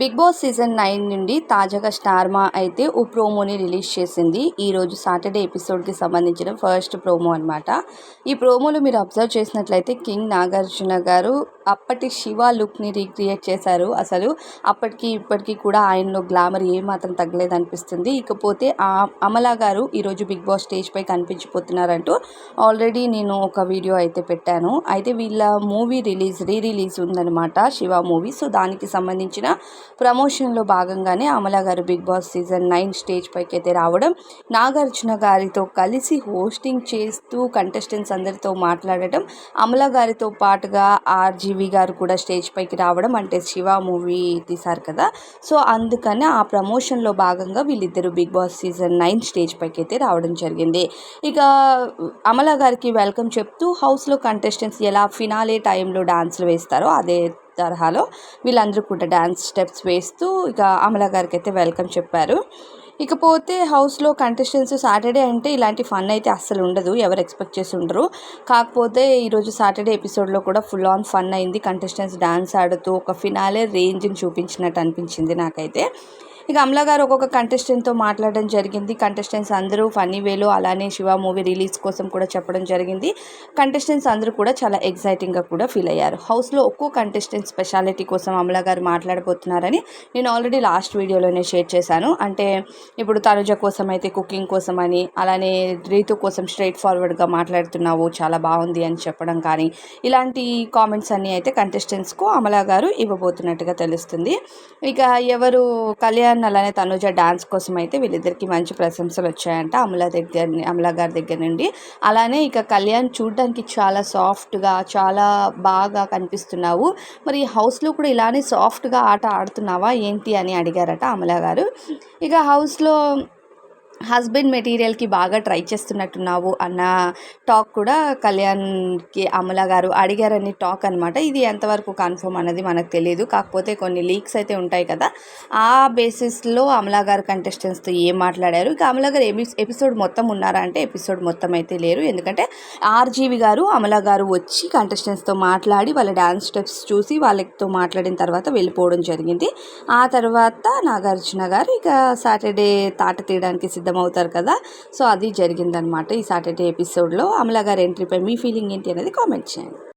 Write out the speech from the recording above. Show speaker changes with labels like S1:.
S1: Big boss season 9 నుండి తాజాగా స్టార్మా అయితే ఓ ప్రోమోని రిలీజ్ చేసింది. ఈరోజు సాటర్డే ఎపిసోడ్కి సంబంధించిన ఫస్ట్ ప్రోమో అనమాట. ఈ ప్రోమోలో మీరు అబ్జర్వ్ చేసినట్లయితే కింగ్ నాగార్జున గారు అప్పటి శివ లుక్ని రీక్రియేట్ చేశారు. అసలు అప్పటికి ఇప్పటికీ కూడా ఆయనలో గ్లామర్ ఏమాత్రం తగ్గలేదు అనిపిస్తుంది. ఇకపోతే అమలా గారు ఈరోజు బిగ్ బాస్ స్టేజ్పై కనిపించిపోతున్నారంటూ ఆల్రెడీ నేను ఒక వీడియో అయితే పెట్టాను. అయితే వీళ్ళ మూవీ రీ రిలీజ్ ఉందనమాట, శివ మూవీ. సో దానికి సంబంధించిన ప్రమోషన్లో భాగంగానే అమలా గారు బిగ్ బాస్ సీజన్ 9 స్టేజ్ పైకి అయితే రావడం, నాగార్జున గారితో కలిసి హోస్టింగ్ చేస్తూ కంటెస్టెంట్స్ అందరితో మాట్లాడటం, అమలా గారితో పాటుగా ఆర్జీవి గారు కూడా స్టేజ్ పైకి రావడం, అంటే శివ మూవీ తీశారు కదా, సో అందుకని ఆ ప్రమోషన్లో భాగంగా వీళ్ళిద్దరు బిగ్ బాస్ సీజన్ 9 స్టేజ్ పైకి అయితే రావడం జరిగింది. ఇక అమలా గారికి వెల్కమ్ చెప్తూ హౌస్లో కంటెస్టెంట్స్ ఎలా ఫినాలే టైంలో డాన్స్లు వేస్తారో అదే తరహాలో వీళ్ళందరూ కూడా డ్యాన్స్ స్టెప్స్ వేస్తూ ఇక అమలా గారికి అయితే వెల్కమ్ చెప్పారు. ఇకపోతే హౌస్లో కంటెస్టెంట్స్ సాటర్డే అంటే ఇలాంటి ఫన్ అయితే అస్సలు ఉండదు, ఎవరు ఎక్స్పెక్ట్ చేసి ఉండరు. కాకపోతే ఈరోజు సాటర్డే ఎపిసోడ్లో కూడా ఫుల్ ఆన్ ఫన్ అయింది. కంటెస్టెంట్స్ డాన్స్ ఆడుతూ ఒక ఫినాలే రేంజ్ని చూపించినట్టు అనిపించింది నాకైతే. ఇక అమలా గారు ఒక్కొక్క కంటెస్టెంట్తో మాట్లాడడం జరిగింది. కంటెస్టెంట్స్ అందరూ ఫన్నీ వేలో అలానే శివ మూవీ రిలీజ్ కోసం కూడా చెప్పడం జరిగింది. కంటెస్టెంట్స్ అందరూ కూడా చాలా ఎగ్జైటింగ్గా కూడా ఫీల్ అయ్యారు. హౌస్లో ఒక్కో కంటెస్టెంట్ స్పెషాలిటీ కోసం అమలా గారు మాట్లాడబోతున్నారని నేను ఆల్రెడీ లాస్ట్ వీడియోలోనే షేర్ చేశాను. అంటే ఇప్పుడు తనుజ కోసం అయితే కుకింగ్ కోసం అని, అలానే రీతు కోసం స్ట్రైట్ ఫార్వర్డ్గా మాట్లాడుతున్నావు, చాలా బాగుంది అని చెప్పడం కానీ, ఇలాంటి కామెంట్స్ అన్నీ అయితే కంటెస్టెంట్స్కు అమలా గారు ఇవ్వబోతున్నట్టుగా తెలుస్తుంది. ఇక ఎవరు కళ్యాణ్ అలానే తనుజ డాన్స్ కోసం అయితే వీళ్ళిద్దరికి మంచి ప్రశంసలు వచ్చాయంట అమలా గారి దగ్గర నుండి. అలానే ఇక కళ్యాణ్ చూడడానికి చాలా సాఫ్ట్గా చాలా బాగా కనిపిస్తున్నావు, మరి హౌస్లో కూడా ఇలానే సాఫ్ట్గా ఆట ఆడుతున్నావా ఏంటి అని అడిగారట అమలా గారు. ఇక హౌస్లో హస్బెండ్ మెటీరియల్కి బాగా ట్రై చేస్తున్నట్టున్నావు అన్న టాక్ కూడా కళ్యాణ్కి అమలా గారు అడిగారని టాక్ అనమాట. ఇది ఎంతవరకు కన్ఫర్మ్ అన్నది మనకు తెలియదు. కాకపోతే కొన్ని లీక్స్ అయితే ఉంటాయి కదా, ఆ బేసిస్లో అమలా గారు కంటెస్టెంట్స్తో ఏం మాట్లాడారు. ఇక అమలా గారు ఎపిసోడ్ మొత్తం ఉన్నారా అంటే ఎపిసోడ్ మొత్తం అయితే లేరు. ఎందుకంటే ఆర్జీవి గారు అమలా గారు వచ్చి కంటెస్టెంట్స్తో మాట్లాడి వాళ్ళ డ్యాన్స్ స్టెప్స్ చూసి వాళ్ళతో మాట్లాడిన తర్వాత వెళ్ళిపోవడం జరిగింది. ఆ తర్వాత నాగార్జున గారు ఇక సాటర్డే తాట తీయడానికి సిద్ధమవుతారు కదా, సో అది జరిగిందనమాట ఈ సాటర్డే ఎపిసోడ్లో. అమలా గారి ఎంట్రీపై మీ ఫీలింగ్ ఏంటి అనేది కామెంట్ చేయండి.